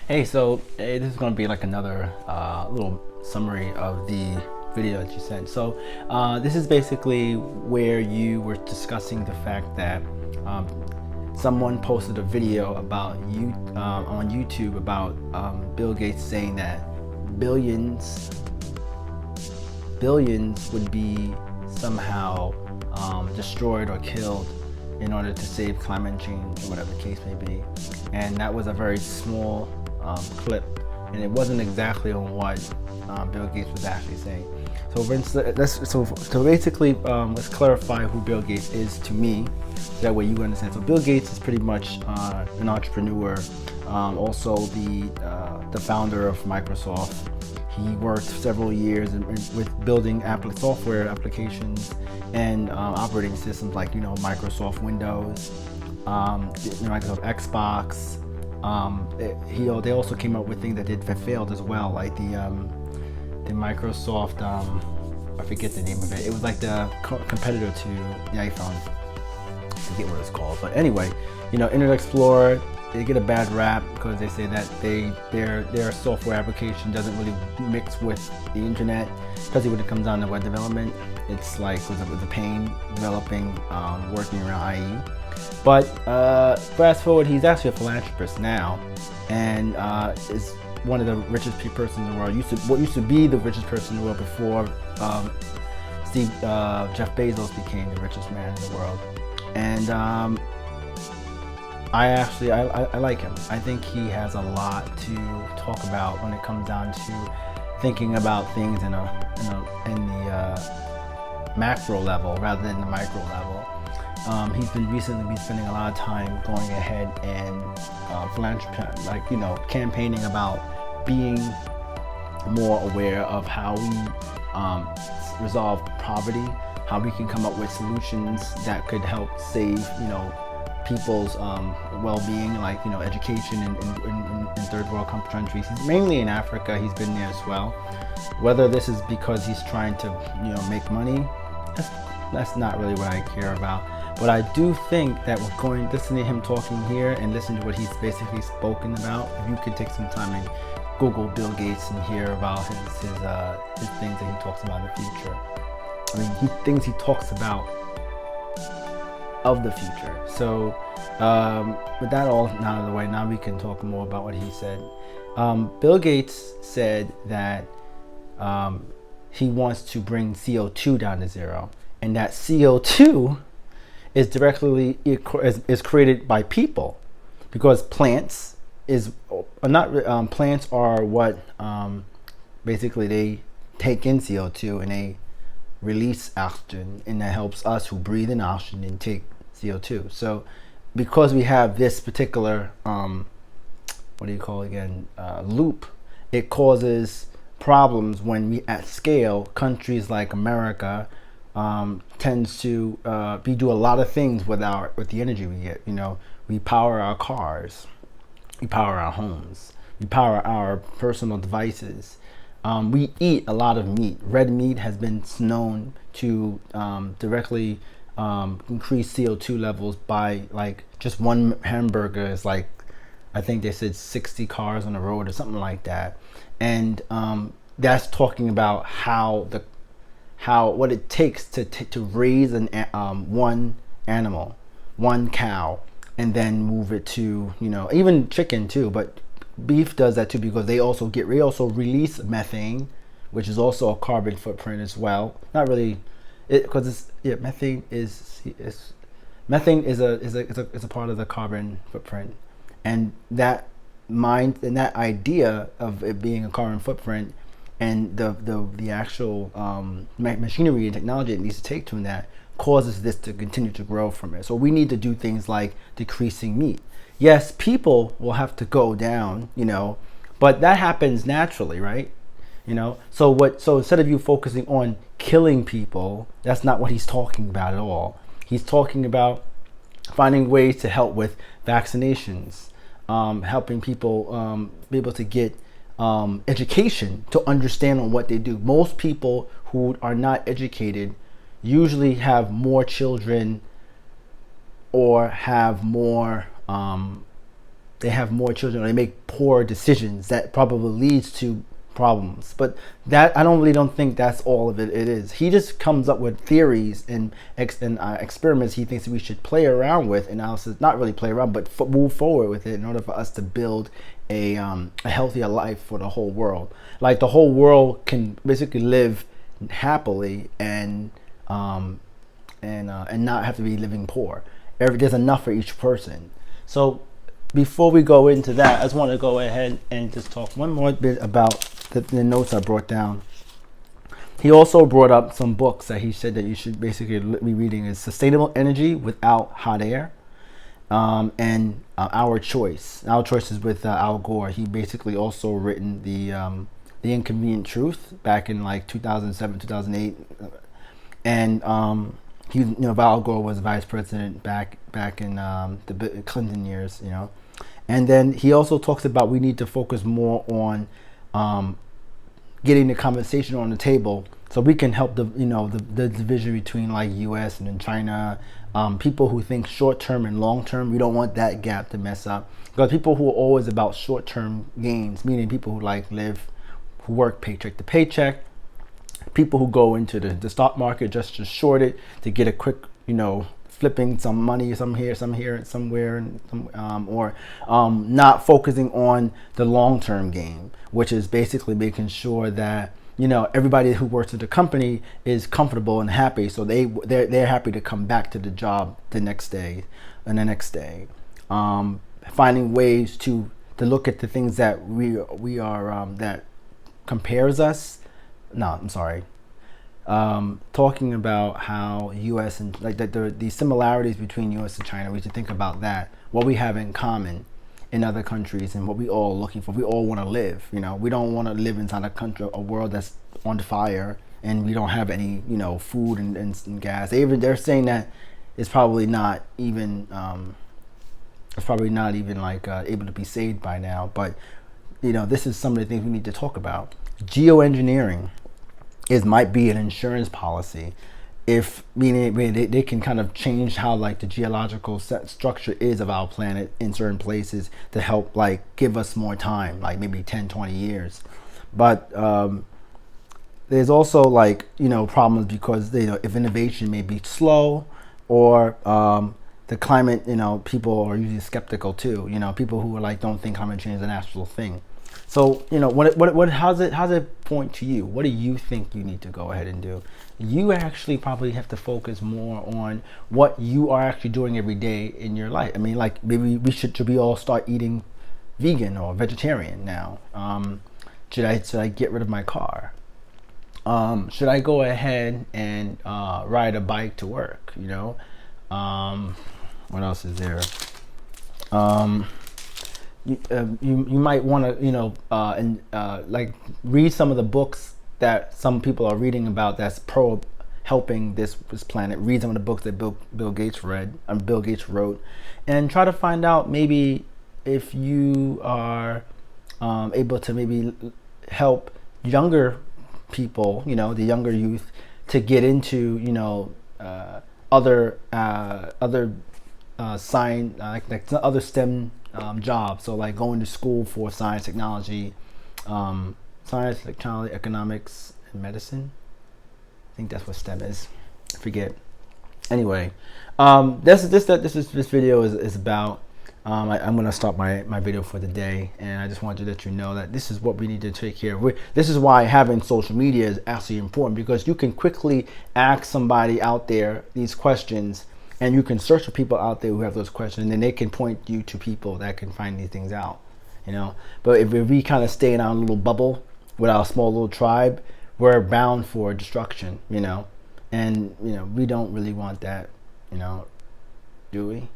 Hey, this is going to be like another little summary of the video that you sent. This is basically where you were discussing the fact that um, someone posted a video about you on YouTube about Bill Gates saying that billions, billions would be somehow destroyed or killed in order to save climate change or whatever the case may be. And that was a very small clip, and it wasn't exactly on what Bill Gates was actually saying. So basically, let's clarify who Bill Gates is to me, so that way you understand. So Bill Gates is pretty much an entrepreneur, also the founder of Microsoft. He worked several years with building software applications and operating systems like Microsoft Windows, Microsoft Xbox. They also came up with things that failed as well, like the Microsoft. I forget the name of it. It was like the competitor to the iPhone. I forget what it's called, but anyway, Internet Explorer. They get a bad rap because they say that their software application doesn't really mix with the internet, especially when it comes down to web development. It's like with a pain developing, working around IE. But fast forward, he's actually a philanthropist now, and is one of the richest persons in the world. Used to be the richest person in the world before Jeff Bezos became the richest man in the world. And I like him. I think he has a lot to talk about when it comes down to thinking about things in the macro level rather than the micro level. He's been recently spending a lot of time going ahead and campaigning about being more aware of how we resolve poverty, how we can come up with solutions that could help save people's well-being, like education in third world countries. He's mainly in Africa. He's been there as well. Whether this is because he's trying to make money, that's not really what I care about. But I do think that listening to him talking here and listening to what he's basically spoken about, if you could take some time and Google Bill Gates and hear about his things that he talks about in the future. I mean, things he talks about of the future. So with that all out of the way, now we can talk more about what he said. Bill Gates said that he wants to bring CO2 down to zero, and that CO2 is directly is created by people, because plants are what basically they take in CO2 and they release oxygen, and that helps us who breathe in oxygen and take CO2. So because we have this particular loop, it causes problems when we at scale. Countries like America tends to do a lot of things with the energy we get. We power our cars, we power our homes, we power our personal devices. We eat a lot of meat. Red meat has been known to directly increase CO2 levels by, like, just one hamburger is like, I think they said 60 cars on the road or something like that. And that's talking about what it takes to raise one animal, one cow, and then move it to even chicken too, but beef does that too, because they also release methane, which is also a carbon footprint as well. Not really, methane is a part of the carbon footprint, and that idea of it being a carbon footprint and the actual machinery and technology it needs to take to that causes this to continue to grow from it. So we need to do things like decreasing meat. Yes, people will have to go down, but that happens naturally, right? So instead of you focusing on killing people, that's not what he's talking about at all. He's talking about finding ways to help with vaccinations, helping people be able to get education to understand on what they do. Most people who are not educated usually have more children or have more they have more children, or they make poor decisions that probably leads to problems. But that, I don't think that's all of it is. He just comes up with theories and experiments he thinks we should play around with, and also not really play around, but move forward with it in order for us to build a healthier life for the whole world. Like the whole world can basically live happily and not have to be living poor. There's enough for each person. So before we go into that, I just want to go ahead and just talk one more bit about the notes I brought down. He also brought up some books that he said that you should basically be reading. Is Sustainable Energy Without Hot Air, and Our Choice. Our Choice is with Al Gore. He basically also written the Inconvenient Truth back in like 2007, 2008, and he, Al Gore was vice president back in the Clinton years, and then he also talks about we need to focus more on getting the conversation on the table so we can help the division between like U.S. and then China. People who think short term and long term, we don't want that gap to mess up, because people who are always about short term gains, meaning people who work paycheck to paycheck, people who go into the stock market just to short it to get a quick, flipping some money, some here, somewhere, or not focusing on the long-term game, which is basically making sure that everybody who works at the company is comfortable and happy, so they're happy to come back to the job the next day and the next day. Finding ways to look at the things that we are that compares us. No, I'm sorry. Talking about how U.S. and like the similarities between U.S. and China, we should think about that, what we have in common in other countries, and what we all looking for. We all want to live. We don't want to live inside a world that's on fire and we don't have any food and gas. They're saying that it's probably not even like able to be saved by now. But this is some of the things we need to talk about. Geoengineering might be an insurance policy, if meaning they can kind of change how like the geological structure is of our planet in certain places to help like give us more time, like maybe 10-20 years. But there's also like problems because if innovation may be slow, or the climate, people are usually skeptical too. People who are like don't think climate change is an actual thing. So how's it point to you? What do you think you need to go ahead and do? You actually probably have to focus more on what you are actually doing every day in your life. I mean, like maybe should we all start eating vegan or vegetarian now? Should I get rid of my car? Should I go ahead and ride a bike to work? What else is there? You might want to like read some of the books that some people are reading about that's pro helping this planet. Read some of the books that Bill Gates wrote, and try to find out maybe if you are able to maybe help younger people, the younger youth, to get into other science, like other STEM jobs. So like going to school for science, technology, economics, and medicine. I think that's what STEM is. I forget. Anyway, this video is about. I'm going to stop my video for the day, and I just want to let you know that this is what we need to take care of. This is why having social media is actually important, because you can quickly ask somebody out there these questions, and you can search for people out there who have those questions, and then they can point you to people that can find these things out. But if we kind of stay in our little bubble with our small little tribe, we're bound for destruction. And we don't really want that. Do we?